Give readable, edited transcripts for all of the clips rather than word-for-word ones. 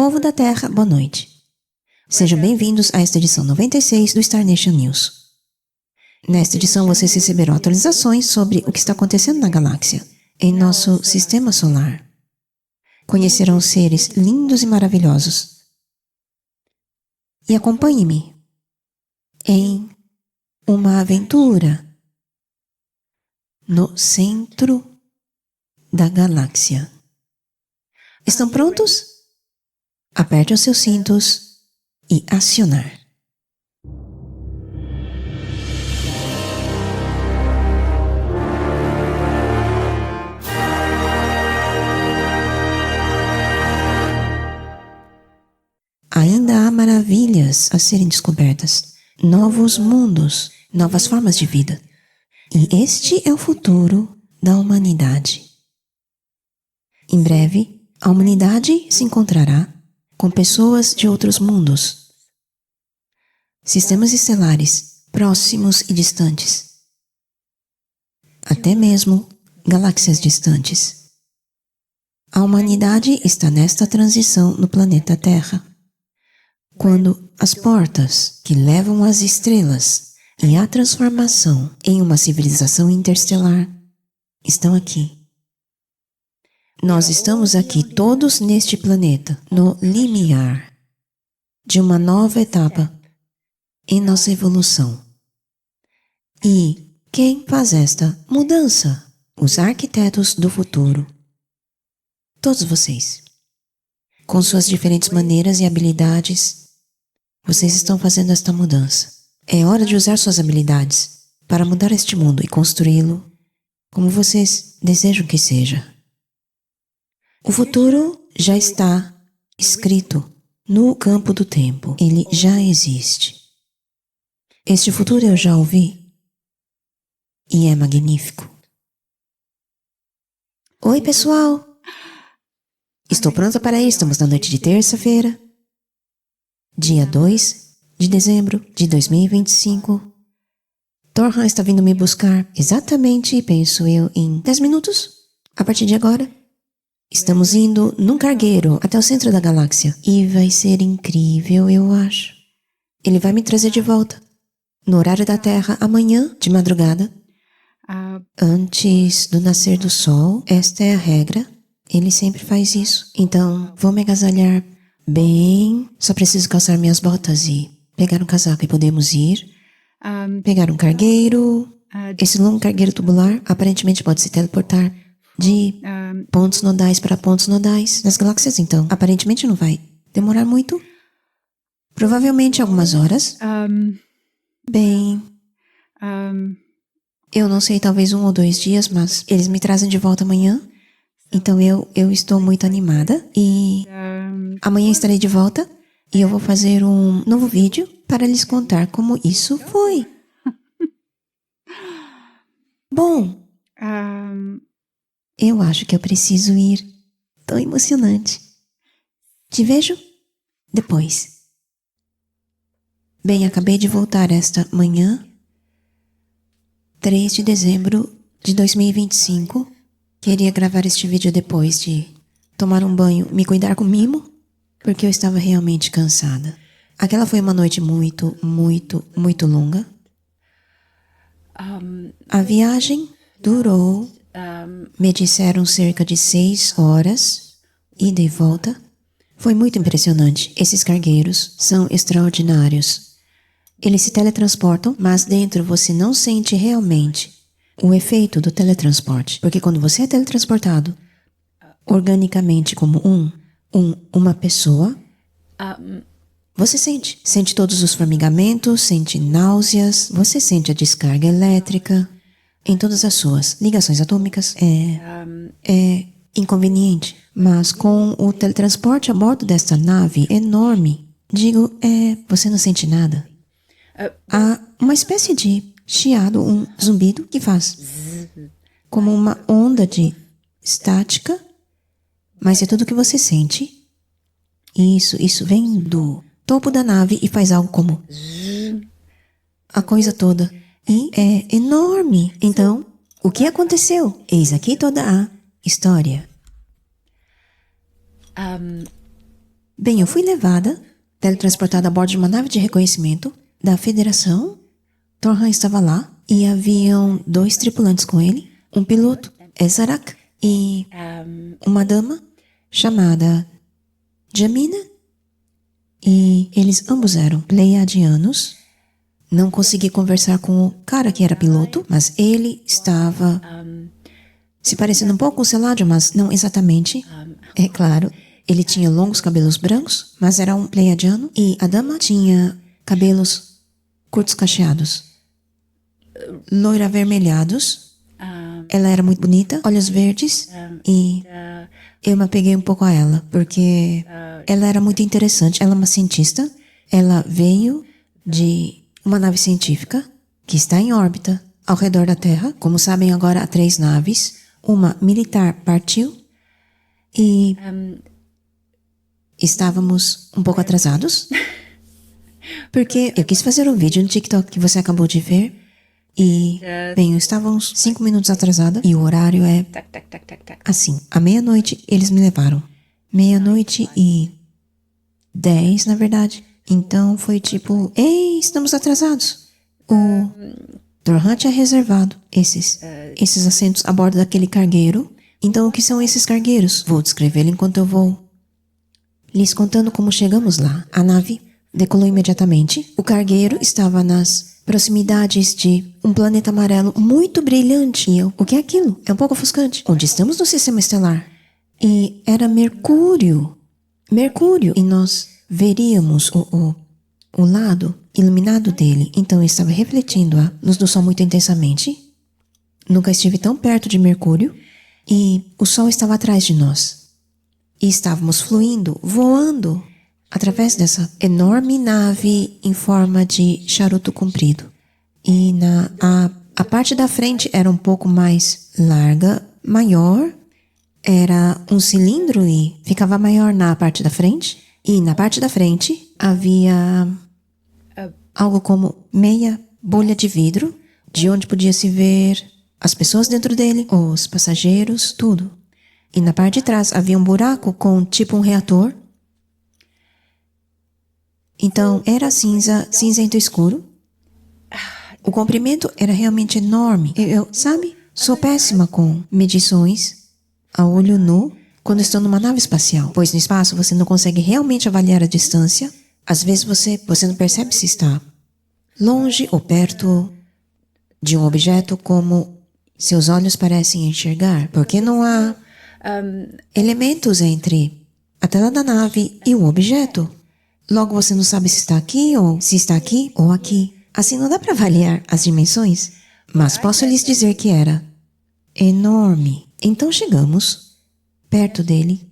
Povo da Terra, boa noite. Sejam bem-vindos a esta edição 96 do Star Nation News. Nesta edição vocês receberão atualizações sobre o que está acontecendo na galáxia, em nosso sistema solar. Conhecerão seres lindos e maravilhosos. E acompanhe-me em uma aventura no centro da galáxia. Estão prontos? Aperte os seus cintos e acionar. Ainda há maravilhas a serem descobertas, novos mundos, novas formas de vida. E este é o futuro da humanidade. Em breve, a humanidade se encontrará com pessoas de outros mundos, sistemas estelares próximos e distantes, até mesmo galáxias distantes. A humanidade está nesta transição no planeta Terra, quando as portas que levam às estrelas e à transformação em uma civilização interestelar estão aqui. Nós estamos aqui todos neste planeta, no limiar de uma nova etapa em nossa evolução. E quem faz esta mudança? Os arquitetos do futuro. Todos vocês. Com suas diferentes maneiras e habilidades, vocês estão fazendo esta mudança. É hora de usar suas habilidades para mudar este mundo e construí-lo como vocês desejam que seja. O futuro já está escrito no campo do tempo. Ele já existe. Este futuro eu já ouvi e é magnífico. Oi, pessoal! Estou pronta para ir. Estamos na noite de terça-feira, dia 2 de dezembro de 2025. Torhan está vindo me buscar exatamente, penso eu, em 10 minutos, a partir de agora. Estamos indo num cargueiro até o centro da galáxia. E vai ser incrível, eu acho. Ele vai me trazer de volta. No horário da Terra, amanhã, de madrugada. Antes do nascer do sol. Esta é a regra. Ele sempre faz isso. Então, vou me agasalhar bem. Só preciso calçar minhas botas e pegar um casaco e podemos ir. Pegar um cargueiro. Esse longo cargueiro tubular aparentemente pode se teleportar de pontos nodais para pontos nodais nas galáxias, então aparentemente não vai demorar muito. Provavelmente algumas horas. Bem, eu não sei, talvez 1 ou 2 dias, mas eles me trazem de volta amanhã. Então eu estou muito animada e amanhã estarei de volta e eu vou fazer um novo vídeo para lhes contar como isso foi. Bom, eu acho que eu preciso ir. Tão emocionante. Te vejo depois. Bem, acabei de voltar esta manhã, 3 de dezembro de 2025. Queria gravar este vídeo depois de tomar um banho, me cuidar com mimo, porque eu estava realmente cansada. Aquela foi uma noite muito, muito, muito longa. A viagem durou, me disseram, cerca de 6 horas, ida e volta. Foi muito impressionante. Esses cargueiros são extraordinários. Eles se teletransportam, mas dentro você não sente realmente o efeito do teletransporte. Porque quando você é teletransportado organicamente como uma pessoa, você sente todos os formigamentos, sente náuseas, você sente a descarga elétrica em todas as suas ligações atômicas. É inconveniente, mas com o teletransporte a bordo desta nave enorme, você não sente nada. Há uma espécie de chiado, um zumbido que faz como uma onda de estática, mas é tudo que você sente. Isso vem do topo da nave e faz algo como a coisa toda. E é enorme. Então, o que aconteceu? Eis aqui toda a história. Bem, eu fui levada, teletransportada a bordo de uma nave de reconhecimento da Federação. Torhan estava lá e haviam 2 tripulantes com ele, um piloto, Ezarak, e uma dama chamada Jamina. E eles ambos eram pleiadianos. Não consegui conversar com o cara que era piloto, mas ele estava se parecendo um pouco com o Seládio, mas não exatamente. É claro, ele tinha longos cabelos brancos, mas era um pleiadiano. E a dama tinha cabelos curtos cacheados, loira avermelhados. Ela era muito bonita, olhos verdes, e eu me apeguei um pouco a ela, porque ela era muito interessante. Ela é uma cientista, ela veio de uma nave científica que está em órbita ao redor da Terra. Como sabem, agora há 3 naves. Uma militar partiu e estávamos um pouco atrasados, porque eu quis fazer um vídeo no TikTok que você acabou de ver. E, bem, estávamos 5 minutos atrasada e o horário é assim. À meia-noite eles me levaram. 00:10, na verdade. Então foi tipo, ei, estamos atrasados. O Torhan tinha reservado esses assentos a bordo daquele cargueiro. Então o que são esses cargueiros? Vou descrevê-lo enquanto eu vou lhes contando como chegamos lá. A nave decolou imediatamente. O cargueiro estava nas proximidades de um planeta amarelo muito brilhante. E eu, o que é aquilo? É um pouco ofuscante. Onde estamos no sistema estelar? E era Mercúrio. Mercúrio. E nós veríamos o lado iluminado dele. Então eu estava refletindo a luz do sol muito intensamente. Nunca estive tão perto de Mercúrio. E o sol estava atrás de nós. E estávamos fluindo, voando através dessa enorme nave em forma de charuto comprido. E a parte da frente era um pouco mais larga, maior. Era um cilindro e ficava maior na parte da frente. E na parte da frente havia algo como meia bolha de vidro, de onde podia se ver as pessoas dentro dele, os passageiros, tudo. E na parte de trás havia um buraco com tipo um reator. Então era cinzento escuro. O comprimento era realmente enorme. Eu sou péssima com medições a olho nu quando estou numa nave espacial, pois no espaço você não consegue realmente avaliar a distância. Às vezes você não percebe se está longe ou perto de um objeto como seus olhos parecem enxergar, porque não há elementos entre a tela da nave e o objeto. Logo você não sabe se está aqui ou aqui. Assim não dá para avaliar as dimensões, mas posso lhes dizer que era enorme. Então chegamos perto dele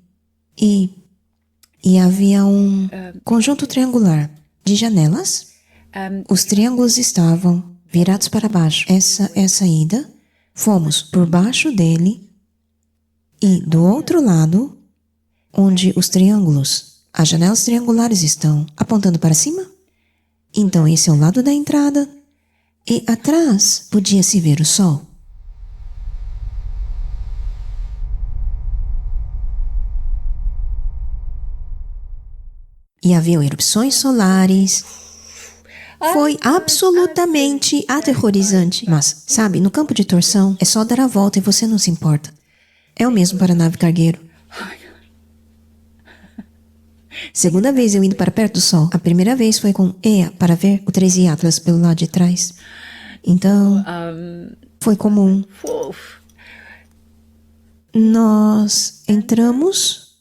e havia um conjunto triangular de janelas. Os triângulos estavam virados para baixo. Essa é a saída. Fomos por baixo dele e do outro lado, onde as janelas triangulares estão apontando para cima. Então esse é o lado da entrada e atrás podia-se ver o sol. E havia erupções solares. Foi absolutamente aterrorizante. Mas, sabe, no campo de torção é só dar a volta e você não se importa. É o mesmo para a nave cargueiro. Segunda vez eu indo para perto do sol. A primeira vez foi com Ea para ver o 3i Atlas pelo lado de trás. Então, foi comum. Nós entramos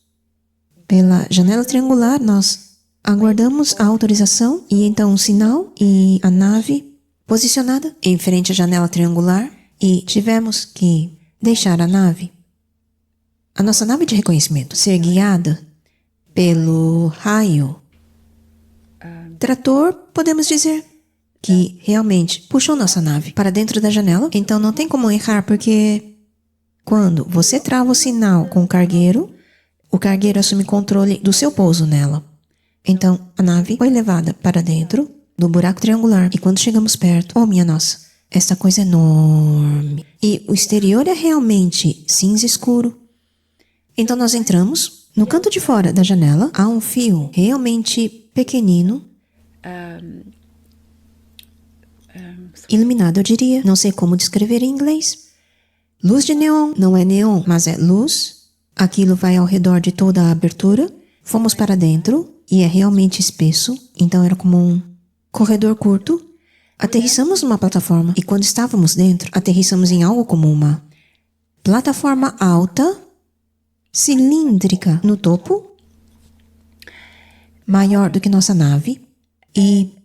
pela janela triangular, nós aguardamos a autorização e então um sinal e a nave posicionada em frente à janela triangular e tivemos que deixar a nossa nave de reconhecimento, ser guiada pelo raio trator, podemos dizer, que realmente puxou nossa nave para dentro da janela. Então não tem como errar, porque quando você trava o sinal com o cargueiro assume controle do seu pouso nela. Então a nave foi levada para dentro do buraco triangular e quando chegamos perto, oh minha nossa, essa coisa é enorme. E o exterior é realmente cinza escuro. Então nós entramos No canto de fora da janela há um fio realmente pequenino, iluminado, eu diria. Não sei como descrever em inglês. Luz de neon. Não é neon, mas é luz. Aquilo vai ao redor de toda a abertura. Fomos para dentro e é realmente espesso. Então era como um corredor curto. Aterrissamos numa plataforma e quando estávamos dentro, aterrissamos em algo como uma plataforma alta, cilíndrica no topo, maior do que nossa nave. E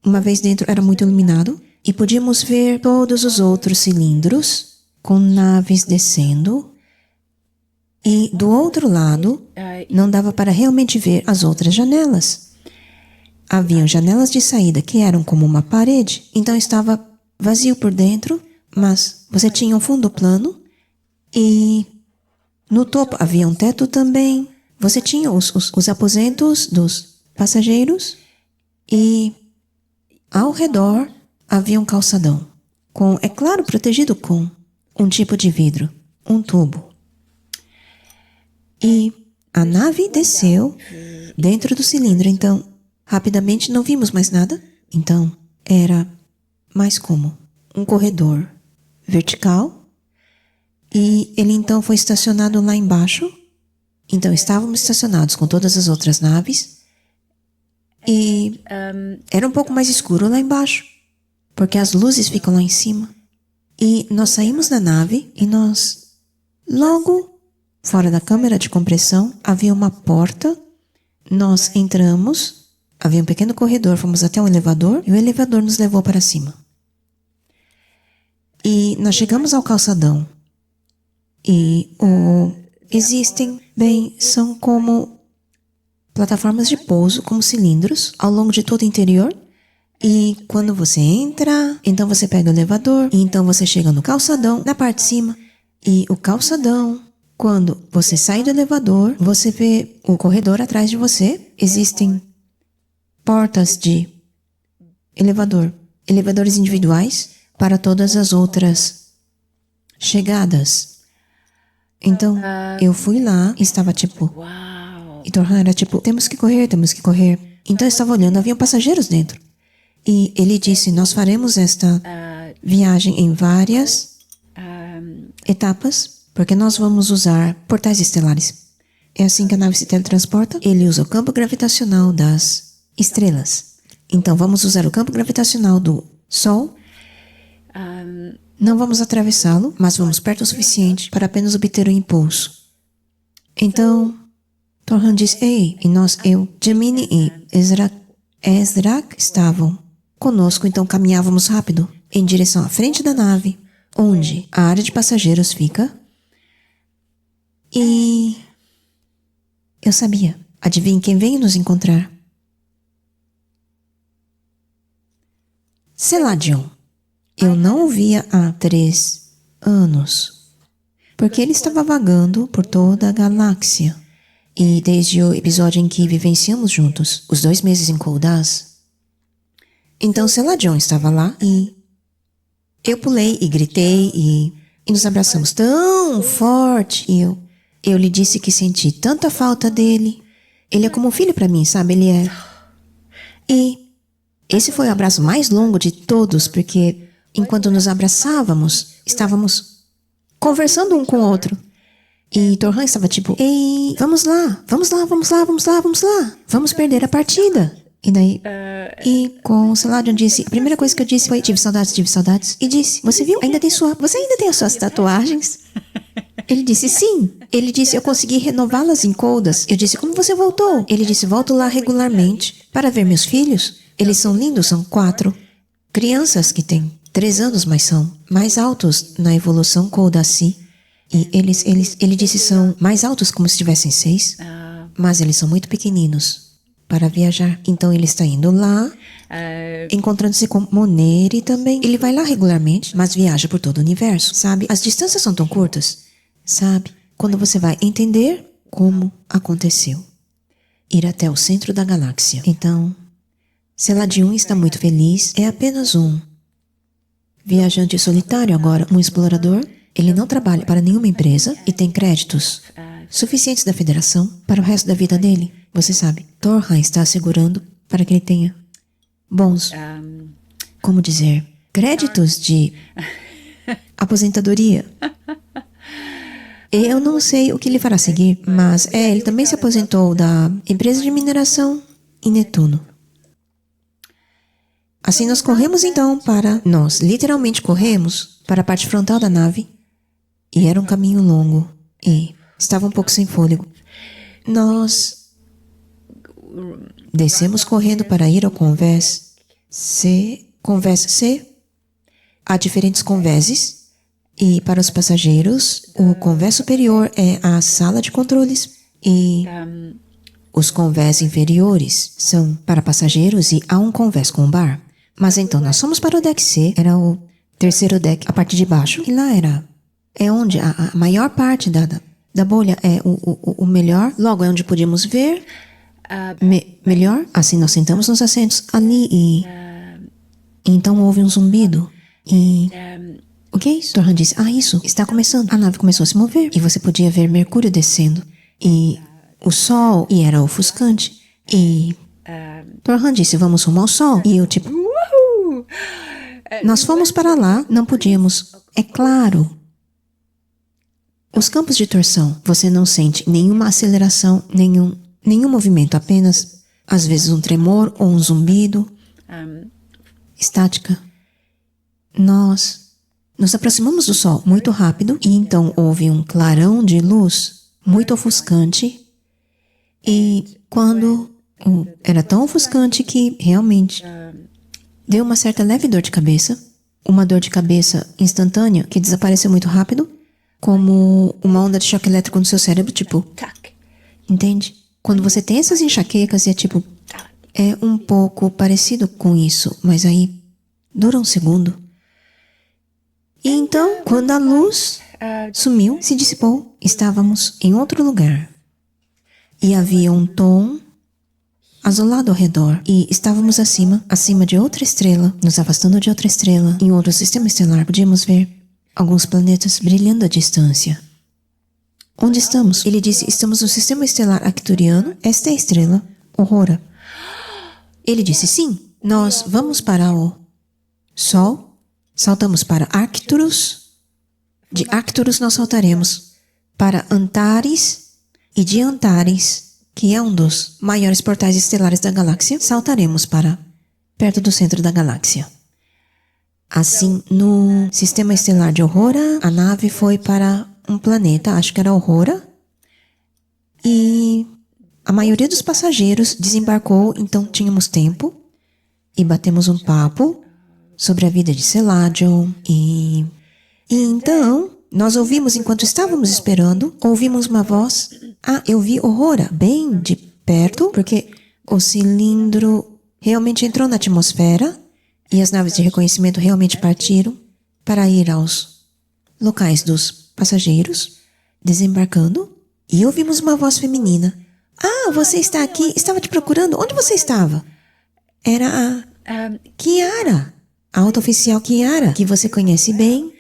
uma vez dentro era muito iluminado e podíamos ver todos os outros cilindros com naves descendo. E do outro lado, não dava para realmente ver as outras janelas. Haviam janelas de saída que eram como uma parede, então estava vazio por dentro, mas você tinha um fundo plano e no topo havia um teto também. Você tinha os aposentos dos passageiros e ao redor havia um calçadão, é claro, protegido com um tipo de vidro, um tubo. E a nave desceu dentro do cilindro, então rapidamente não vimos mais nada. Então era mais como um corredor vertical e ele então foi estacionado lá embaixo. Então estávamos estacionados com todas as outras naves e era um pouco mais escuro lá embaixo, porque as luzes ficam lá em cima. E nós saímos da nave e logo fora da câmara de compressão, havia uma porta. Nós entramos, havia um pequeno corredor, fomos até um elevador e o elevador nos levou para cima. E nós chegamos ao calçadão e são como plataformas de pouso, como cilindros, ao longo de todo o interior. E quando você entra, então você pega o elevador e então você chega no calçadão, na parte de cima. E o calçadão, quando você sai do elevador, você vê o corredor atrás de você. Existem portas de elevadores individuais para todas as outras chegadas. Então, eu fui lá e estava tipo... E Torhan era tipo, temos que correr. Então eu estava olhando, haviam passageiros dentro. E ele disse, nós faremos esta viagem em várias etapas, porque nós vamos usar portais estelares. É assim que a nave se teletransporta. Ele usa o campo gravitacional das estrelas. Então vamos usar o campo gravitacional do Sol. Não vamos atravessá-lo, mas vamos perto o suficiente para apenas obter o impulso. Então, Torhan diz, ei, e Gemini e Ezrak estavam conosco, então caminhávamos rápido em direção à frente da nave, onde a área de passageiros fica. E eu sabia. Adivinhe quem veio nos encontrar? Seladion. Eu não o via há 3 anos, porque ele estava vagando por toda a galáxia. E desde o episódio em que vivenciamos juntos, os 2 meses em Koldaz, então Seladion estava lá e eu pulei e gritei e nos abraçamos tão forte. E eu lhe disse que senti tanta falta dele. Ele é como um filho para mim, sabe? Ele é. E esse foi o abraço mais longo de todos, porque enquanto nos abraçávamos, estávamos conversando um com o outro. E Torhan estava tipo, ei, vamos lá, vamos perder a partida. E daí, com Seladion disse, a primeira coisa que eu disse foi, tive saudades. E disse, você viu? Você ainda tem as suas tatuagens? Ele disse, sim. Ele disse, eu consegui renová-las em Koldaz. Eu disse, como você voltou? Ele disse, volto lá regularmente para ver meus filhos. Eles são lindos, são 4 crianças que têm 3 anos, mas são mais altos na evolução Koldazi. E ele disse, são mais altos como se tivessem 6, mas eles são muito pequeninos para viajar. Então ele está indo lá, encontrando-se com Moneri também. Ele vai lá regularmente, mas viaja por todo o universo, sabe? As distâncias são tão curtas, sabe? Quando você vai entender como aconteceu. Ir até o centro da galáxia. Então, Seladion está muito feliz. É apenas um viajante solitário agora, um explorador. Ele não trabalha para nenhuma empresa e tem créditos suficientes da Federação para o resto da vida dele. Você sabe, Torhan está assegurando para que ele tenha bons, como dizer, créditos de aposentadoria. Eu não sei o que ele fará a seguir, mas ele também se aposentou da empresa de mineração em Netuno. Assim nós corremos então nós literalmente corremos para a parte frontal da nave, e era um caminho longo, e estava um pouco sem fôlego. Nós descemos correndo para ir ao convés C. Há diferentes convéses. E para os passageiros, o convés superior é a sala de controles e os convés inferiores são para passageiros e há um convés com bar. Mas então nós fomos para o deck C, era o terceiro deck, a parte de baixo, e lá é onde a maior parte da bolha é o melhor, logo é onde podíamos ver melhor. Assim nós sentamos nos assentos ali e então houve um zumbido e... O que é isso? Torhan disse, isso, está começando. A nave começou a se mover e você podia ver Mercúrio descendo e o Sol, e era ofuscante. E Torhan disse, vamos rumo ao Sol. E eu tipo, nós fomos para lá, não podíamos. É claro. Os campos de torção, você não sente nenhuma aceleração, nenhum movimento, apenas, às vezes, um tremor ou um zumbido. Estática. Nós nos aproximamos do Sol muito rápido e então houve um clarão de luz muito ofuscante e quando era tão ofuscante que realmente deu uma certa leve dor de cabeça, uma dor de cabeça instantânea que desapareceu muito rápido, como uma onda de choque elétrico no seu cérebro, tipo, entende? Quando você tem essas enxaquecas é um pouco parecido com isso, mas aí dura um segundo. E então, quando a luz sumiu, se dissipou, estávamos em outro lugar. E havia um tom azulado ao redor. E estávamos acima de outra estrela, nos afastando de outra estrela. Em outro sistema estelar, podíamos ver alguns planetas brilhando à distância. Onde estamos? Ele disse, estamos no sistema estelar Arcturiano. Esta é a estrela, Aurora. Ele disse, sim, nós vamos para o Sol. Saltamos para Arcturus. De Arcturus nós saltaremos para Antares. E de Antares, que é um dos maiores portais estelares da galáxia, saltaremos para perto do centro da galáxia. Assim, no sistema estelar de Aurora, a nave foi para um planeta, acho que era Aurora. E a maioria dos passageiros desembarcou, então tínhamos tempo. E batemos um papo sobre a vida de Seladion e então, nós ouvimos enquanto estávamos esperando, ouvimos uma voz. Eu vi Aurora bem de perto, porque o cilindro realmente entrou na atmosfera e as naves de reconhecimento realmente partiram para ir aos locais dos passageiros, desembarcando, e ouvimos uma voz feminina. Você está aqui, estava te procurando, onde você estava? Era a Kiara. A alta oficial Kiara, que você conhece bem,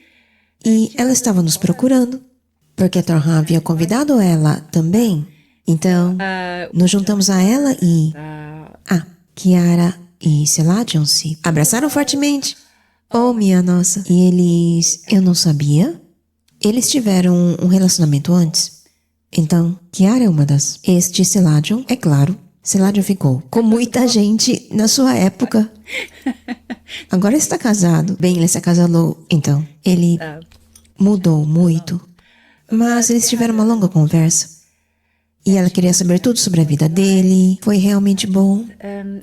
e ela estava nos procurando, porque Torhan havia convidado ela também. Então, nos juntamos a ela e... Kiara e Seladion se abraçaram fortemente. Oh, minha nossa. E eles... Eu não sabia. Eles tiveram um relacionamento antes. Então, Kiara é uma das ex de Seladion, é claro. Seladion ficou com muita gente na sua época. Agora ele está casado. Bem, ele se acasalou. Então, ele mudou muito. Mas eles tiveram uma longa conversa. E ela queria saber tudo sobre a vida dele. Foi realmente bom.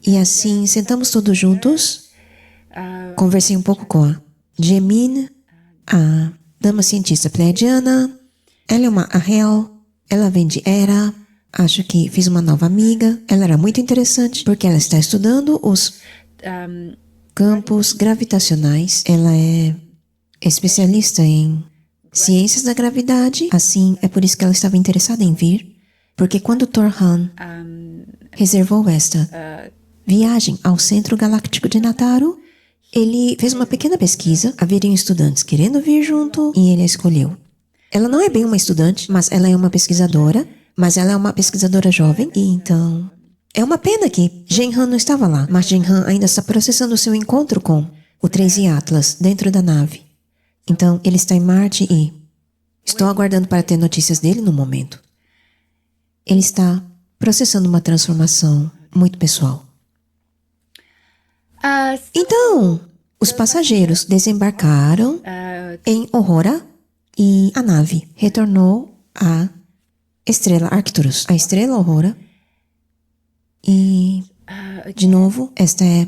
E assim, sentamos todos juntos. Conversei um pouco com a Gemine, a dama cientista pleiadiana. Ela é uma Ahel. Ela vem de Hera. Acho que fiz uma nova amiga. Ela era muito interessante, porque ela está estudando os campos gravitacionais. Ela é especialista em ciências da gravidade. Assim, é por isso que ela estava interessada em vir. Porque quando Torhan reservou esta viagem ao Centro Galáctico de Nataru, ele fez uma pequena pesquisa. Haveriam estudantes querendo vir junto e ele a escolheu. Ela não é bem uma estudante, mas ela é uma pesquisadora. Mas ela é uma pesquisadora jovem. E então... É uma pena que Shen-Han não estava lá. Mas Shen-Han ainda está processando o seu encontro com o Tracy Atlas dentro da nave. Então, ele está em Marte e... Estou aguardando para ter notícias dele no momento. Ele está processando uma transformação muito pessoal. Então, os passageiros desembarcaram em Aurora e a nave retornou à estrela Arcturus, a estrela Aurora. E, de novo, esta é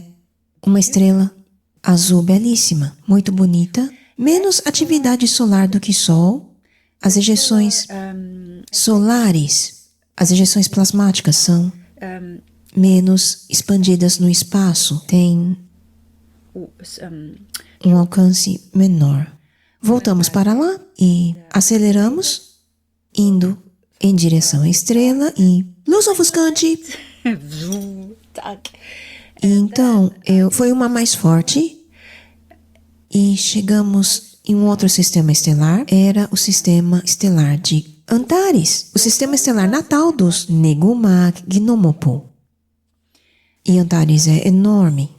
uma estrela azul belíssima, muito bonita, menos atividade solar do que Sol. As ejeções solares, as ejeções plasmáticas são menos expandidas no espaço, tem um alcance menor. Voltamos para lá e aceleramos, indo em direção à estrela e luz ofuscante. E então, foi uma mais forte e chegamos em um outro sistema estelar. Era o sistema estelar de Antares, o sistema estelar natal dos Negu-Mag Gnomopo. E Antares é enorme,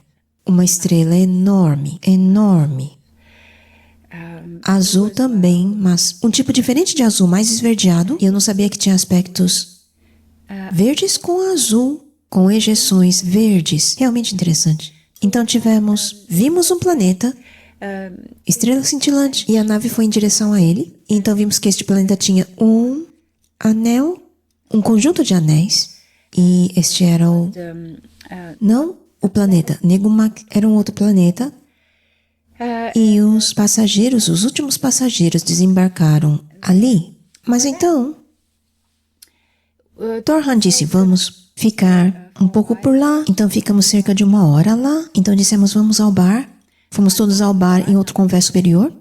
uma estrela enorme, enorme. Azul também, mas um tipo diferente de azul, mais esverdeado. E eu não sabia que tinha aspectos verdes com azul, com ejeções verdes. Realmente interessante. Então vimos um planeta, estrela cintilante, e a nave foi em direção a ele. Então vimos que este planeta tinha um anel, um conjunto de anéis. E este era não o planeta. Negu-Mag era um outro planeta. E os passageiros, os últimos passageiros desembarcaram ali. Mas então, Thor-Han disse, vamos ficar um pouco por lá. Então ficamos cerca de 1 hora lá. Então dissemos, vamos ao bar. Fomos todos ao bar em outro convés superior.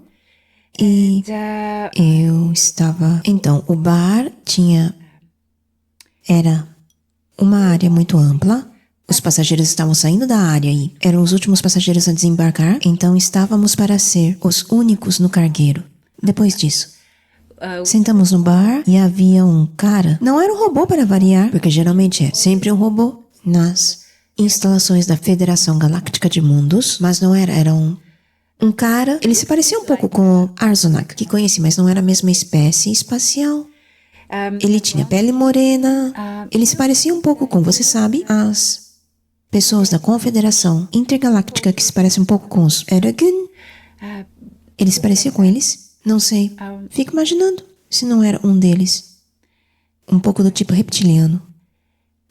E eu estava... Então, o bar era uma área muito ampla. Os passageiros estavam saindo da área e eram os últimos passageiros a desembarcar. Então, estávamos para ser os únicos no cargueiro. Depois disso, sentamos no bar e havia um cara. Não era um robô para variar, porque geralmente é sempre um robô nas instalações da Federação Galáctica de Mundos. Mas não era, era um cara. Ele se parecia um pouco com o Arzonak, que conheci, mas não era a mesma espécie espacial. Ele tinha pele morena. Ele se parecia um pouco com, você sabe, as pessoas da Confederação Intergaláctica que se parecem um pouco com os Eragun. Ele se parecia com eles? Não sei. Fico imaginando se não era um deles. Um pouco do tipo reptiliano.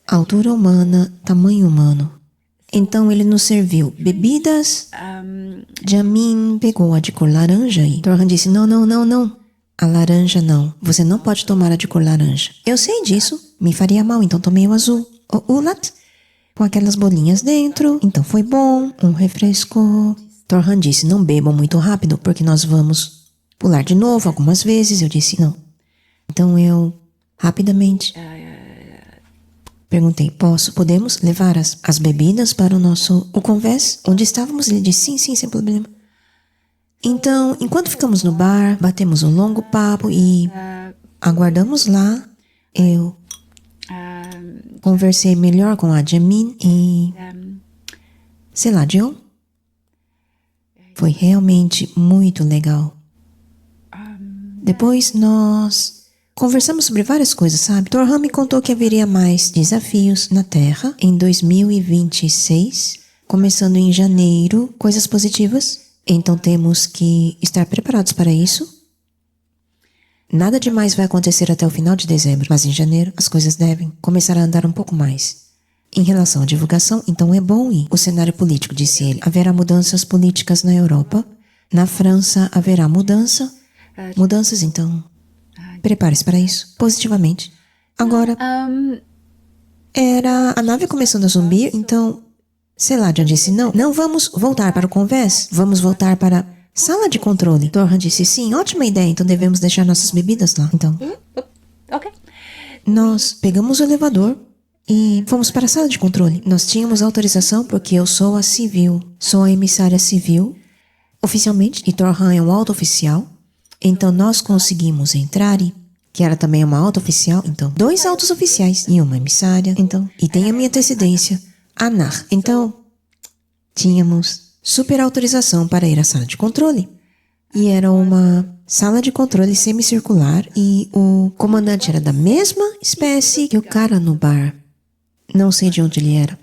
Altura humana, tamanho humano. Então ele nos serviu bebidas. Jamin pegou a de cor laranja e Thor-Han disse, não. A laranja não. Você não pode tomar a de cor laranja. Eu sei disso. Me faria mal, então tomei o azul. O Ulat, com aquelas bolinhas dentro. Então foi bom. Um refresco. Thor-Han disse, não bebam muito rápido, porque nós vamos pular de novo algumas vezes. Eu disse, não. Então eu, rapidamente, perguntei, podemos levar as bebidas para o convés onde estávamos? Ele disse, sim, sem problema. Então, enquanto ficamos no bar, batemos um longo papo e aguardamos lá. Eu conversei melhor com a Jamin e Seladion. Foi realmente muito legal. Depois nós conversamos sobre várias coisas, sabe? Thor-Han me contou que haveria mais desafios na Terra em 2026, começando em janeiro, coisas positivas. Então temos que estar preparados para isso. Nada demais vai acontecer até o final de dezembro, mas em janeiro as coisas devem começar a andar um pouco mais. Em relação à divulgação, então é bom ir. O cenário político, disse ele. Haverá mudanças políticas na Europa. Na França haverá mudanças, então prepare-se para isso, positivamente. Agora, era a nave começando a zumbir, então... Seladion disse, não vamos voltar para o convés, vamos voltar para a sala de controle. Thor-Han disse, sim, ótima ideia, então devemos deixar nossas bebidas lá. Então, nós pegamos o elevador e fomos para a sala de controle. Nós tínhamos autorização porque eu sou a civil, sou a emissária civil, oficialmente, e Thor-Han é um alto oficial. Então nós conseguimos entrar que era também uma alta oficial, então 2 altos oficiais e uma emissária, então, e tem a minha antecedência, Anar. Então, tínhamos super autorização para ir à sala de controle. E era uma sala de controle semicircular e o comandante era da mesma espécie que o cara no bar. Não sei de onde ele era.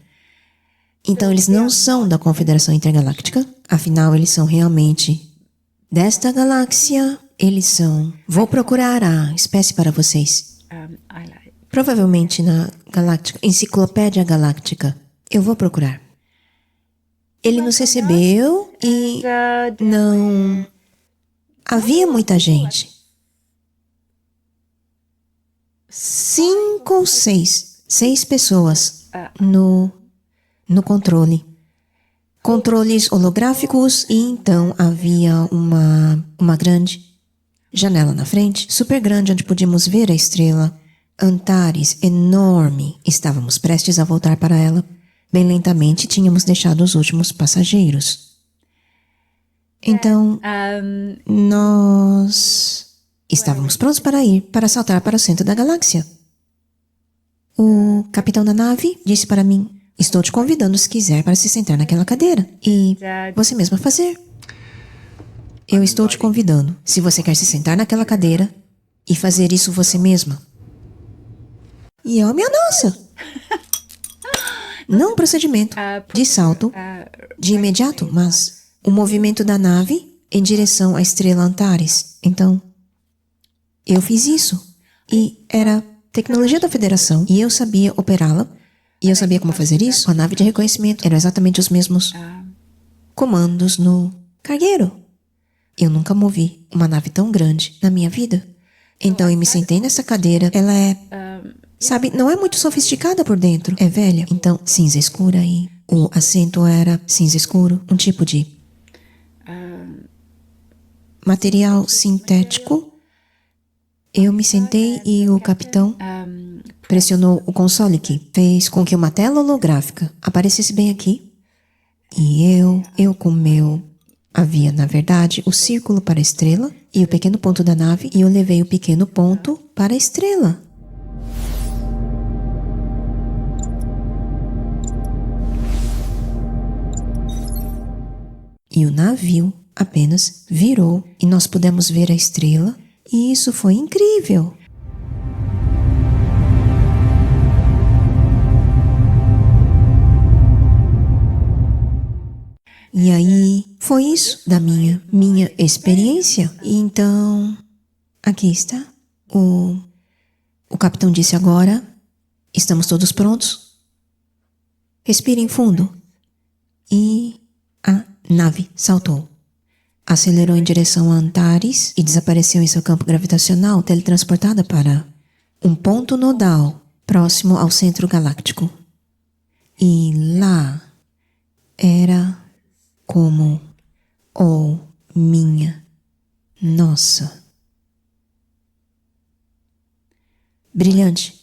Então eles não são da Confederação Intergaláctica, afinal eles são realmente desta galáxia. Eles são... Vou procurar a espécie para vocês. Provavelmente na Galáctica, Enciclopédia Galáctica. Eu vou procurar. Ele nos recebeu e não... Havia muita gente. 5 ou 6. 6 pessoas no controle. Controles holográficos e então havia uma grande janela na frente, super grande, onde podíamos ver a estrela Antares, enorme. Estávamos prestes a voltar para ela. Bem lentamente tínhamos deixado os últimos passageiros. Então, nós estávamos prontos para saltar para o centro da galáxia. O capitão da nave disse para mim: estou te convidando se quiser para se sentar naquela cadeira e você mesma fazer. Eu estou te convidando se você quer se sentar naquela cadeira e fazer isso você mesma. E eu, minha nossa! Não um procedimento de salto de imediato, mas o movimento da nave em direção à estrela Antares. Então, eu fiz isso. E era tecnologia da Federação e eu sabia operá-la. E eu sabia como fazer isso. A nave de reconhecimento eram exatamente os mesmos comandos no cargueiro. Eu nunca movi uma nave tão grande na minha vida. Então eu me sentei nessa cadeira. Ela é, sabe, não é muito sofisticada por dentro. É velha. Então, cinza escura e o assento era cinza escuro. Um tipo de material sintético. Eu me sentei e o capitão pressionou o console que fez com que uma tela holográfica aparecesse bem aqui. E eu com meu... Havia, na verdade, o círculo para a estrela e o pequeno ponto da nave, e eu levei o pequeno ponto para a estrela. E o navio apenas virou e nós pudemos ver a estrela, e isso foi incrível. E aí, foi isso da minha experiência. E então, aqui está. O capitão disse agora, estamos todos prontos? Respirem fundo. E a nave saltou. Acelerou em direção a Antares e desapareceu em seu campo gravitacional, teletransportada para um ponto nodal próximo ao centro galáctico. E lá era... como, oh, minha nossa. Brilhante.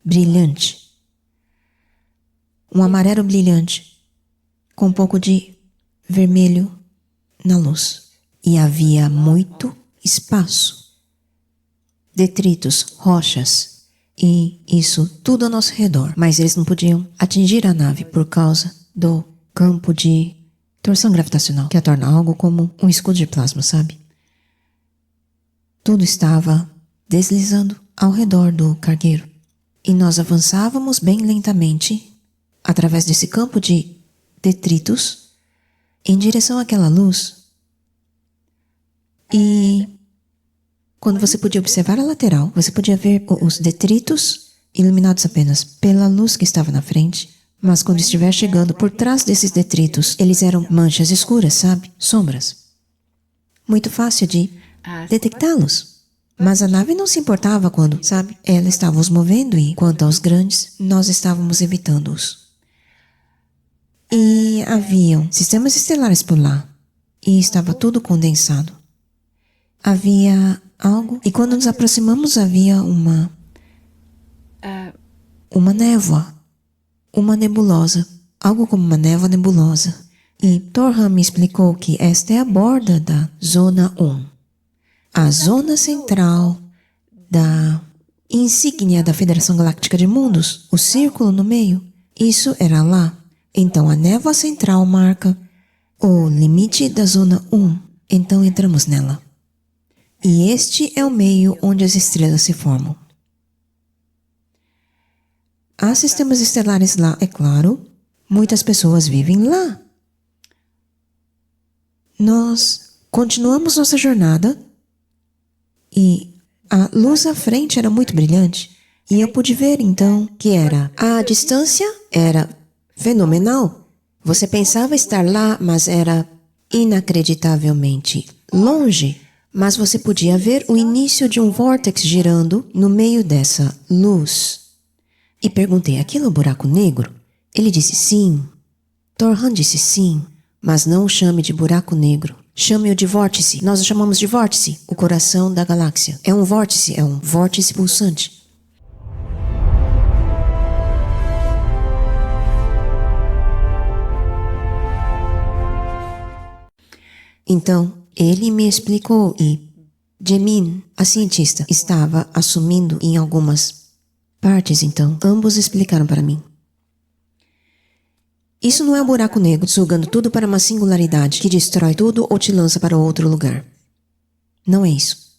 Brilhante. Um amarelo brilhante, com um pouco de vermelho na luz. E havia muito espaço. Detritos, rochas, e isso tudo ao nosso redor. Mas eles não podiam atingir a nave por causa do campo de torção gravitacional, que a torna algo como um escudo de plasma, sabe? Tudo estava deslizando ao redor do cargueiro. E nós avançávamos bem lentamente, através desse campo de detritos, em direção àquela luz. E quando você podia observar a lateral, você podia ver os detritos iluminados apenas pela luz que estava na frente. Mas quando estiver chegando por trás desses detritos, eles eram manchas escuras, sabe? Sombras. Muito fácil de detectá-los. Mas a nave não se importava quando, sabe? Ela estava os movendo e, quanto aos grandes, nós estávamos evitando-os. E haviam sistemas estelares por lá. E estava tudo condensado. Havia algo... E quando nos aproximamos, havia uma névoa. Uma nebulosa, algo como uma névoa nebulosa. E Torham me explicou que esta é a borda da Zona 1. a zona central da insígnia da Federação Galáctica de Mundos, o círculo no meio, isso era lá. Então a névoa central marca o limite da zona 1, então entramos nela. E este é o meio onde as estrelas se formam. Há sistemas estelares lá, é claro, muitas pessoas vivem lá. Nós continuamos nossa jornada e a luz à frente era muito brilhante e eu pude ver então que a distância era fenomenal. Você pensava estar lá, mas era inacreditavelmente longe. Mas você podia ver o início de um vórtex girando no meio dessa luz. E perguntei, aquilo é um buraco negro? Ele disse sim. Torhan disse sim, mas não o chame de buraco negro. Chame-o de vórtice. Nós o chamamos de vórtice, o coração da galáxia. É um vórtice pulsante. Então, ele me explicou e Jemin, a cientista, estava assumindo em algumas partes, então ambos explicaram para mim. Isso não é um buraco negro sugando tudo para uma singularidade que destrói tudo ou te lança para outro lugar. Não é isso.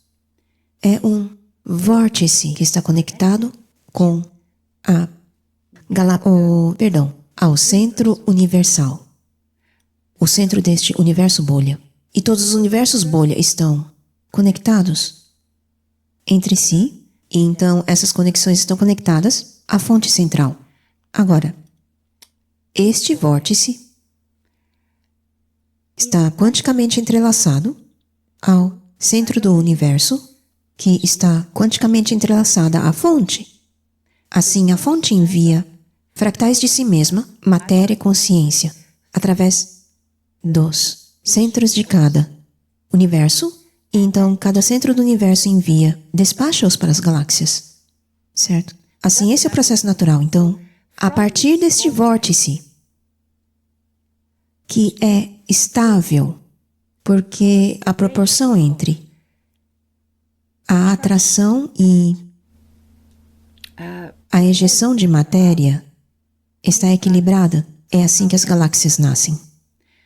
É um vórtice que está conectado com ao centro universal. O centro deste universo bolha. E todos os universos bolha estão conectados entre si, e então essas conexões estão conectadas à fonte central. Agora, este vórtice está quanticamente entrelaçado ao centro do universo, que está quanticamente entrelaçada à fonte. Assim, a fonte envia fractais de si mesma, matéria e consciência, através dos centros de cada universo, e então cada centro do universo despacha-os para as galáxias, certo? Assim, esse é o processo natural. Então, a partir deste vórtice, que é estável, porque a proporção entre a atração e a ejeção de matéria está equilibrada. É assim que as galáxias nascem.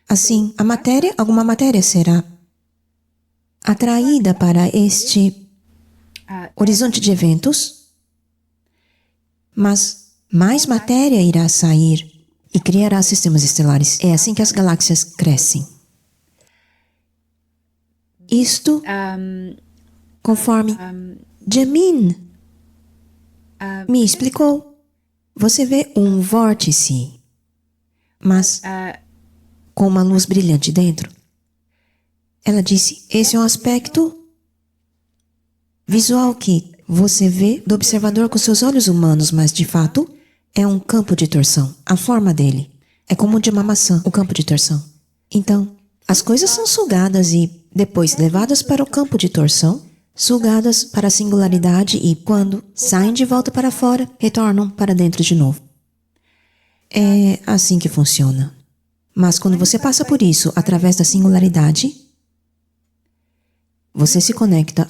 Assim, alguma matéria será atraída para este horizonte de eventos, mas mais matéria irá sair e criará sistemas estelares. É assim que as galáxias crescem. Isto, conforme Jemin me explicou, você vê um vórtice, mas com uma luz brilhante dentro. Ela disse, esse é um aspecto visual que você vê do observador com seus olhos humanos, mas de fato é um campo de torção. A forma dele é como de uma maçã, o campo de torção. Então, as coisas são sugadas e depois levadas para o campo de torção, sugadas para a singularidade e quando saem de volta para fora, retornam para dentro de novo. É assim que funciona. Mas quando você passa por isso através da singularidade, você se conecta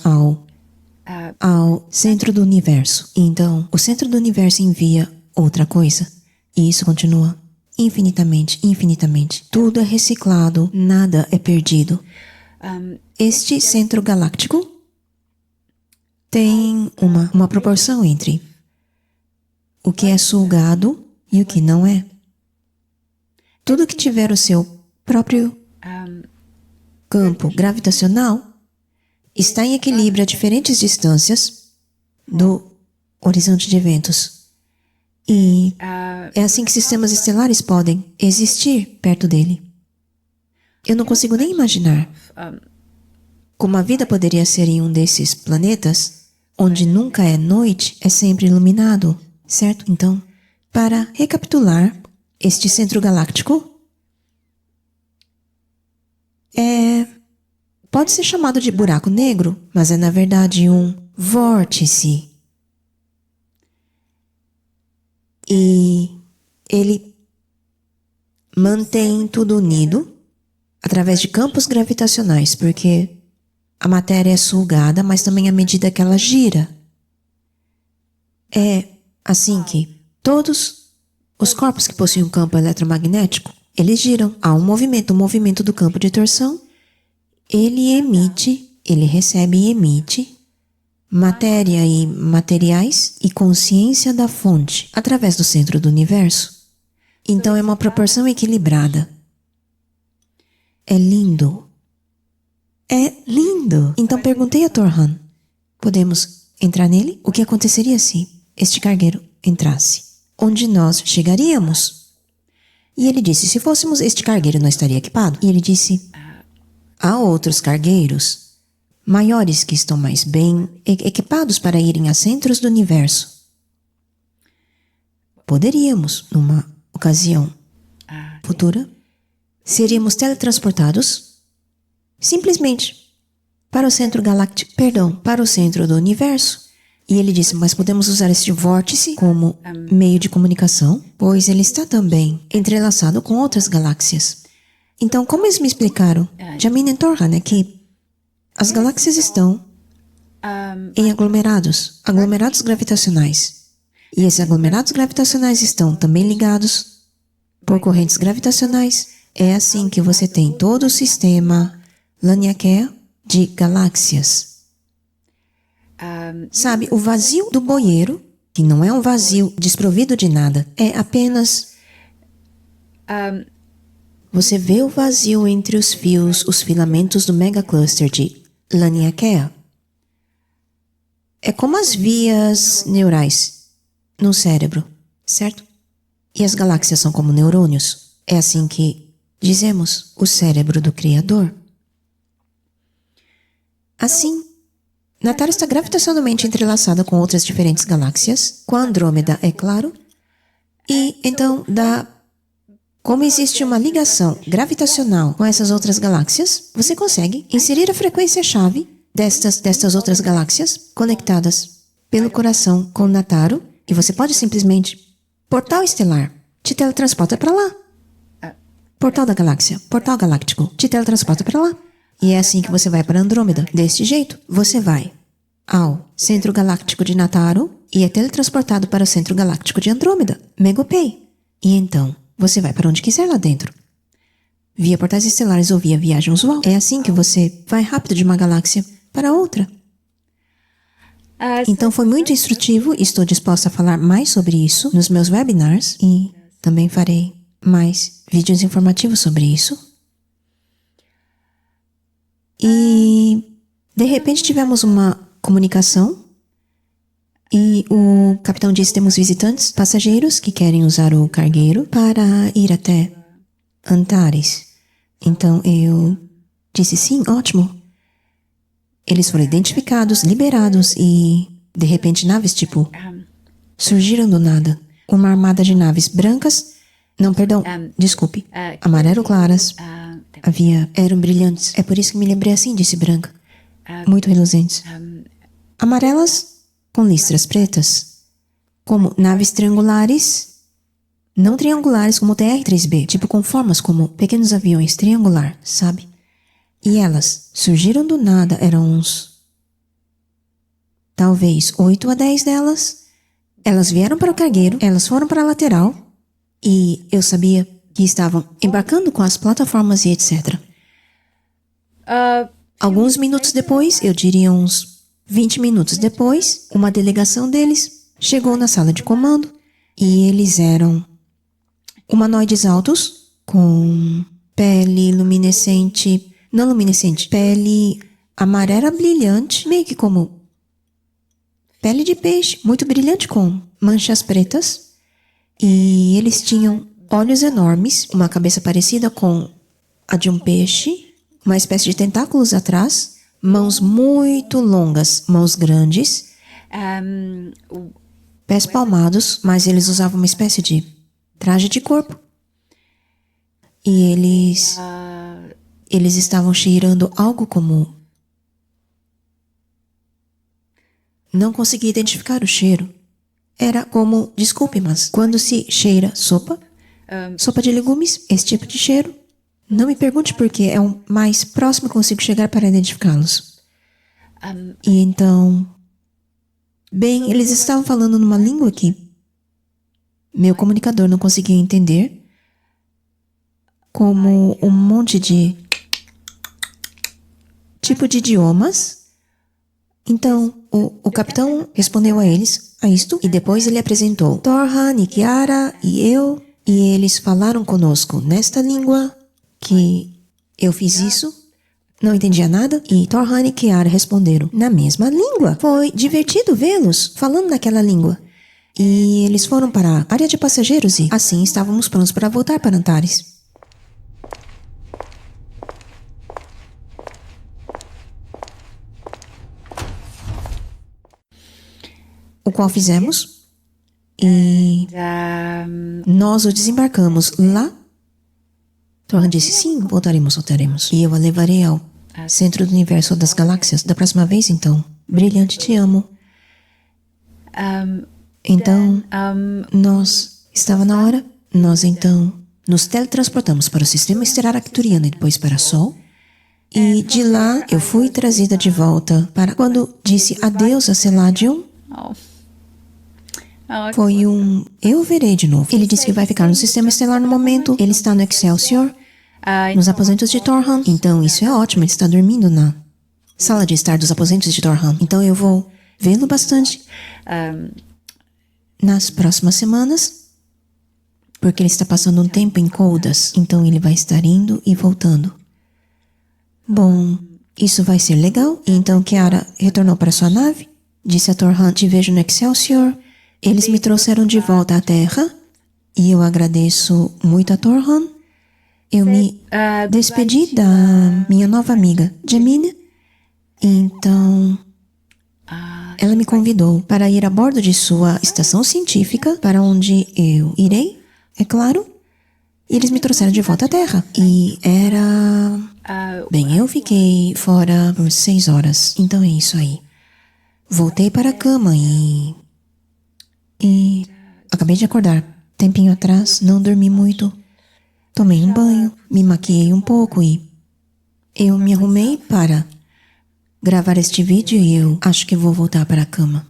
ao centro do universo. Então, o centro do universo envia outra coisa. E isso continua infinitamente, infinitamente. Tudo é reciclado, nada é perdido. Este centro galáctico tem uma proporção entre o que é sugado e o que não é. Tudo que tiver o seu próprio campo gravitacional está em equilíbrio a diferentes distâncias do horizonte de eventos. E é assim que sistemas estelares podem existir perto dele. Eu não consigo nem imaginar como a vida poderia ser em um desses planetas, onde nunca é noite, é sempre iluminado, certo? Então, para recapitular, este centro galáctico pode ser chamado de buraco negro, mas é na verdade um vórtice. E ele mantém tudo unido através de campos gravitacionais, porque a matéria é sugada, mas também à medida que ela gira. É assim que todos os corpos que possuem um campo eletromagnético, eles giram. Há um movimento do campo de torção. Ele recebe e emite matéria e materiais e consciência da fonte através do centro do universo. Então é uma proporção equilibrada. É lindo. É lindo. Então perguntei a Torhan, podemos entrar nele? O que aconteceria se este cargueiro entrasse? Onde nós chegaríamos? E ele disse, se fôssemos este cargueiro não estaria equipado? E ele disse, há outros cargueiros maiores que estão mais bem equipados para irem a centros do universo. Poderíamos, numa ocasião futura, seríamos teletransportados simplesmente para o centro galáctico, para o centro do universo. E ele disse, mas podemos usar este vórtice como meio de comunicação, pois ele está também entrelaçado com outras galáxias. Então, como eles me explicaram, Jamin e Torhan, é que as galáxias estão em aglomerados gravitacionais. E esses aglomerados gravitacionais estão também ligados por correntes gravitacionais. É assim que você tem todo o sistema Laniakea de galáxias. Sabe, o vazio do bueiro, que não é um vazio desprovido de nada, é apenas... Você vê o vazio entre os fios, os filamentos do megacluster de Laniakea. É como as vias neurais no cérebro, certo? E as galáxias são como neurônios. É assim que dizemos o cérebro do Criador. Assim, Natara está gravitacionalmente entrelaçada com outras diferentes galáxias, com a Andrômeda, é claro, e então como existe uma ligação gravitacional com essas outras galáxias, você consegue inserir a frequência-chave destas outras galáxias conectadas pelo coração com Nataru, e você pode simplesmente, portal estelar, te teletransporta para lá. Portal da galáxia, portal galáctico, te teletransporta para lá. E é assim que você vai para Andrômeda. Deste jeito, você vai ao centro galáctico de Nataru e é teletransportado para o centro galáctico de Andrômeda, Megopei. E então, você vai para onde quiser lá dentro. Via portais estelares ou via viagem usual. É assim que você vai rápido de uma galáxia para outra. Então foi muito instrutivo e estou disposta a falar mais sobre isso nos meus webinars e também farei mais vídeos informativos sobre isso. E de repente tivemos uma comunicação e o capitão disse: temos visitantes, passageiros que querem usar o cargueiro para ir até Antares. Então eu disse sim, ótimo. Eles foram identificados, liberados e de repente naves surgiram do nada. Uma armada de naves brancas, desculpe, amarelo claras. Eram brilhantes. É por isso que me lembrei assim, disse branca. Muito reluzentes. Amarelas com listras pretas. Como naves triangulares. Não triangulares como o TR-3B. Tipo com formas como pequenos aviões triangular, sabe? E elas surgiram do nada. Eram uns... talvez 8 a 10 delas. Elas vieram para o cargueiro. Elas foram para a lateral. E eu sabia que estavam embarcando com as plataformas e etc. Alguns minutos depois, eu diria uns 20 minutos depois, uma delegação deles chegou na sala de comando e eles eram humanoides altos com pele luminescente, não luminescente, pele amarela brilhante, meio que como pele de peixe, muito brilhante com manchas pretas, e eles tinham olhos enormes, uma cabeça parecida com a de um peixe, uma espécie de tentáculos atrás, mãos muito longas, mãos grandes, pés palmados, mas eles usavam uma espécie de traje de corpo. E eles estavam cheirando algo como... Não consegui identificar o cheiro. Era como, desculpe, mas quando se cheira sopa de legumes, esse tipo de cheiro. Não me pergunte por que, é o mais próximo que consigo chegar para identificá-los. E então... Bem, eles estavam falando numa língua que meu comunicador não conseguia entender, como um monte de tipo de idiomas. Então, o capitão respondeu a eles, a isto, e depois ele apresentou Torhan e Kiara e eu, e eles falaram conosco nesta língua, que eu fiz isso, não entendia nada, e Torhan e Kiara responderam na mesma língua. Foi divertido vê-los falando naquela língua. E eles foram para a área de passageiros e assim estávamos prontos para voltar para Antares. O qual fizemos, e nós o desembarcamos lá. Torhan disse, sim, voltaremos. E eu a levarei ao centro do universo das galáxias da próxima vez, então. Brilhante, te amo. Então, estava na hora, nós então nos teletransportamos para o sistema estelar arcturiano e depois para o Sol. E de lá eu fui trazida de volta para quando disse adeus a Seladion. Foi eu verei de novo. Ele disse que vai ficar no sistema estelar no momento. Ele está no Excelsior, nos aposentos de Torhan. Então isso é ótimo, ele está dormindo na sala de estar dos aposentos de Torhan. Então eu vou vê-lo bastante nas próximas semanas, porque ele está passando um tempo em Coldas. Então ele vai estar indo e voltando. Bom, isso vai ser legal. E então Kiara retornou para sua nave. Disse a Torhan, te vejo no Excelsior. Eles me trouxeram de volta à Terra e eu agradeço muito a Torhan. Eu me despedi da minha nova amiga, Gemini. Então, ela me convidou para ir a bordo de sua estação científica, para onde eu irei, é claro. E eles me trouxeram de volta à Terra. E era... Bem, eu fiquei fora por 6 horas, então é isso aí. Voltei para a cama e acabei de acordar. Tempinho atrás, não dormi muito. Tomei um banho, me maquiei um pouco e eu me arrumei para gravar este vídeo e eu acho que vou voltar para a cama.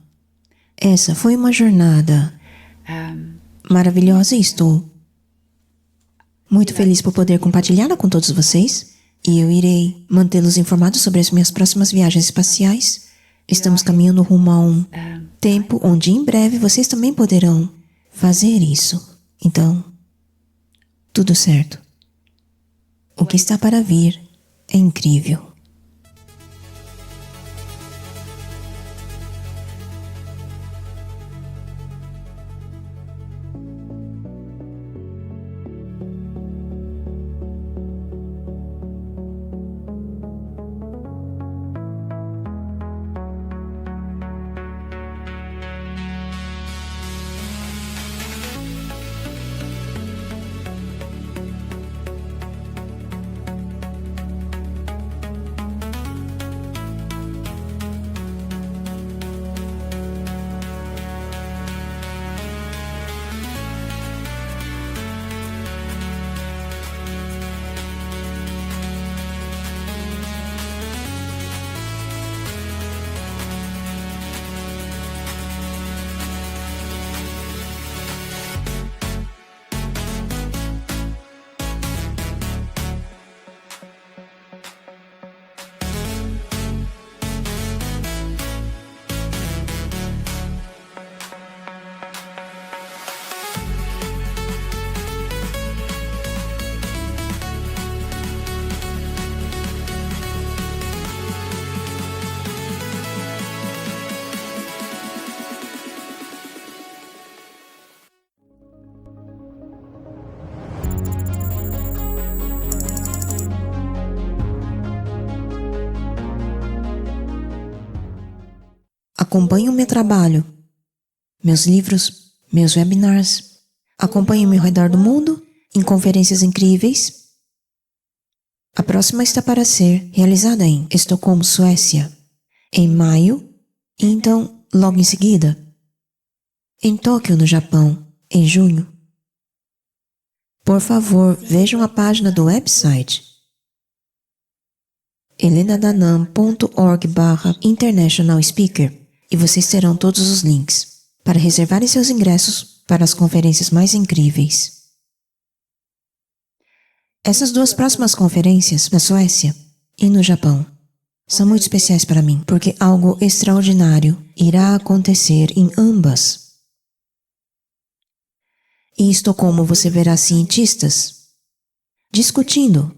Essa foi uma jornada maravilhosa e estou muito feliz por poder compartilhá-la com todos vocês. E eu irei mantê-los informados sobre as minhas próximas viagens espaciais. Estamos caminhando rumo a um tempo onde em breve vocês também poderão fazer isso. Então, tudo certo. O que está para vir é incrível. Acompanhe o meu trabalho, meus livros, meus webinars. Acompanhe-me ao redor do mundo, em conferências incríveis. A próxima está para ser realizada em Estocolmo, Suécia, em maio, e então, logo em seguida, em Tóquio, no Japão, em junho. Por favor, vejam a página do website. elenadanam.org/international speaker e vocês terão todos os links para reservarem seus ingressos para as conferências mais incríveis. Essas duas próximas conferências, na Suécia e no Japão, são muito especiais para mim, porque algo extraordinário irá acontecer em ambas. Em Estocolmo você verá cientistas discutindo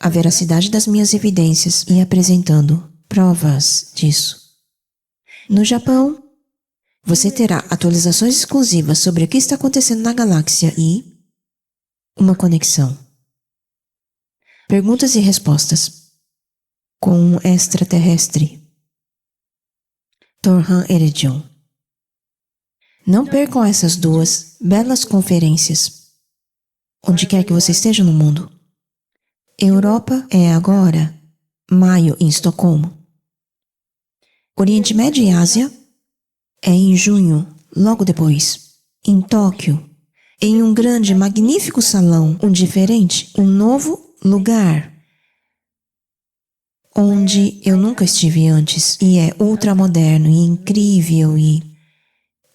a veracidade das minhas evidências e apresentando provas disso. No Japão, você terá atualizações exclusivas sobre o que está acontecendo na galáxia e uma conexão. Perguntas e respostas com um extraterrestre. Torhan Eredjon. Não percam essas duas belas conferências, onde quer que você esteja no mundo. Europa é agora, maio em Estocolmo. Oriente Médio e Ásia é em junho, logo depois, em Tóquio, em um grande, magnífico salão, um diferente, um novo lugar, onde eu nunca estive antes, e é ultramoderno e incrível, e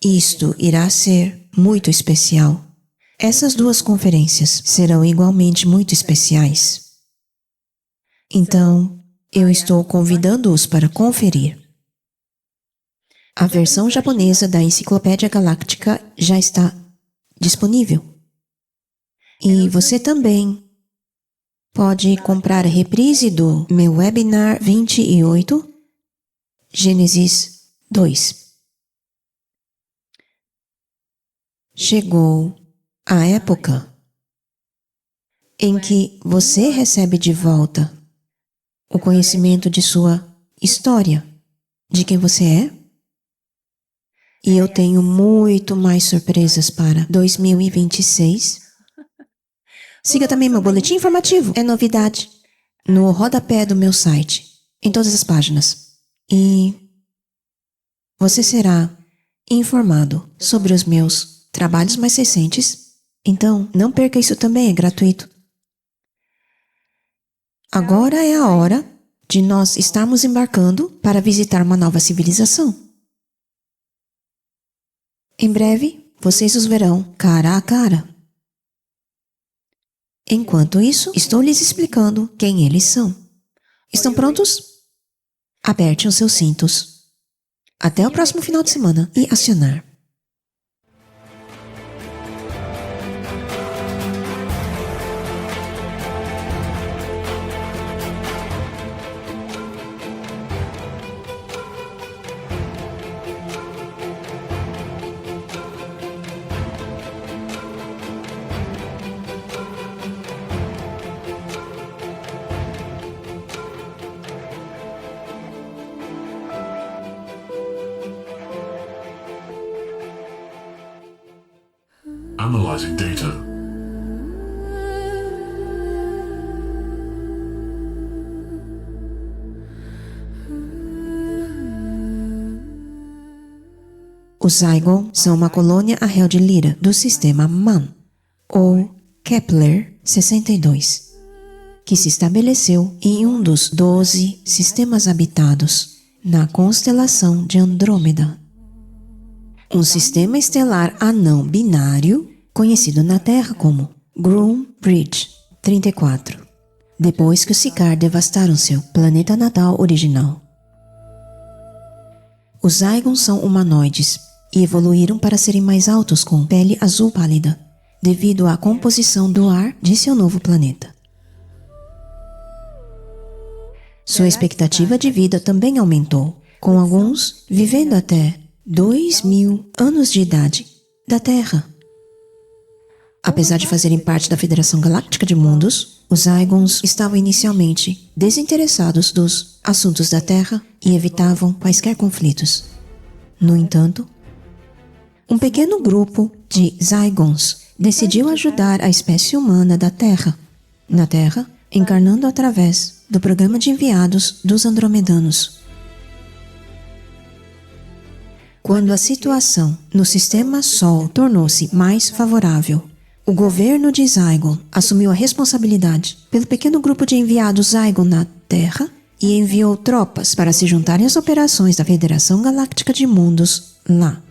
isto irá ser muito especial. Essas duas conferências serão igualmente muito especiais. Então, eu estou convidando-os para conferir. A versão japonesa da Enciclopédia Galáctica já está disponível. E você também pode comprar a reprise do meu webinar 28, Gênesis 2. Chegou a época em que você recebe de volta o conhecimento de sua história, de quem você é. E eu tenho muito mais surpresas para 2026. Siga também meu boletim informativo. É novidade no rodapé do meu site, em todas as páginas. E você será informado sobre os meus trabalhos mais recentes. Então, não perca isso também, é gratuito. Agora é a hora de nós estarmos embarcando para visitar uma nova civilização. Em breve, vocês os verão cara a cara. Enquanto isso, estou lhes explicando quem eles são. Estão prontos? Aperte os seus cintos. Até o próximo final de semana e acionar. Analyzing data. Os Zygon são uma colônia à réu de Lyra do sistema MAN, ou Kepler 62, que se estabeleceu em um dos 12 sistemas habitados na constelação de Andrômeda. Um sistema estelar anão binário, conhecido na Terra como Groombridge 34, depois que os Sikaar devastaram seu planeta natal original. Os Zygon são humanoides e evoluíram para serem mais altos com pele azul pálida, devido à composição do ar de seu novo planeta. Sua expectativa de vida também aumentou, com alguns vivendo até 2.000 anos de idade da Terra. Apesar de fazerem parte da Federação Galáctica de Mundos, os Zygons estavam inicialmente desinteressados dos assuntos da Terra e evitavam quaisquer conflitos. No entanto, um pequeno grupo de Zygons decidiu ajudar a espécie humana da Terra, na Terra, encarnando através do programa de enviados dos Andromedanos. Quando a situação no sistema Sol tornou-se mais favorável, o governo de Zygon assumiu a responsabilidade pelo pequeno grupo de enviados Zygon na Terra e enviou tropas para se juntarem às operações da Federação Galáctica de Mundos lá.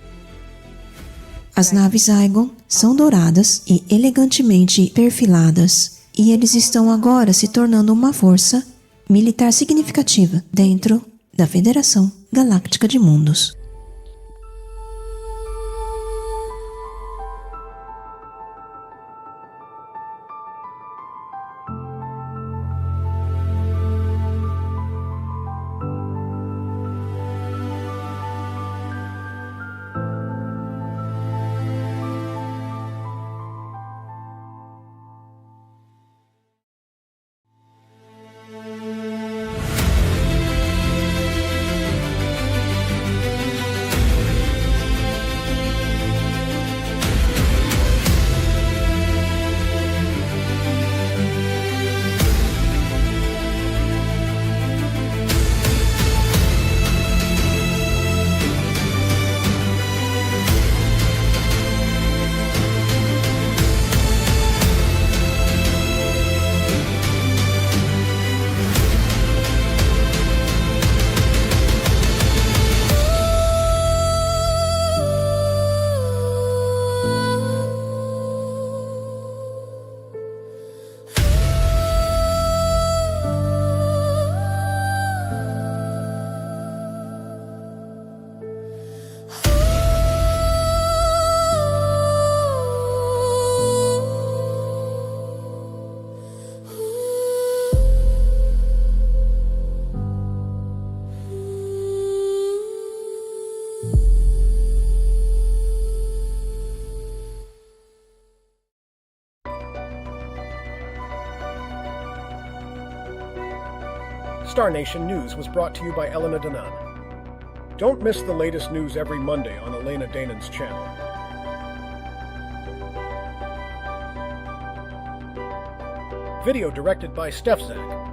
As naves Zygon são douradas e elegantemente perfiladas, e eles estão agora se tornando uma força militar significativa dentro da Federação Galáctica de Mundos. Star Nation News was brought to you by Elena Danan. Don't miss the latest news every Monday on Elena Danan's channel. Video directed by Steph Zak.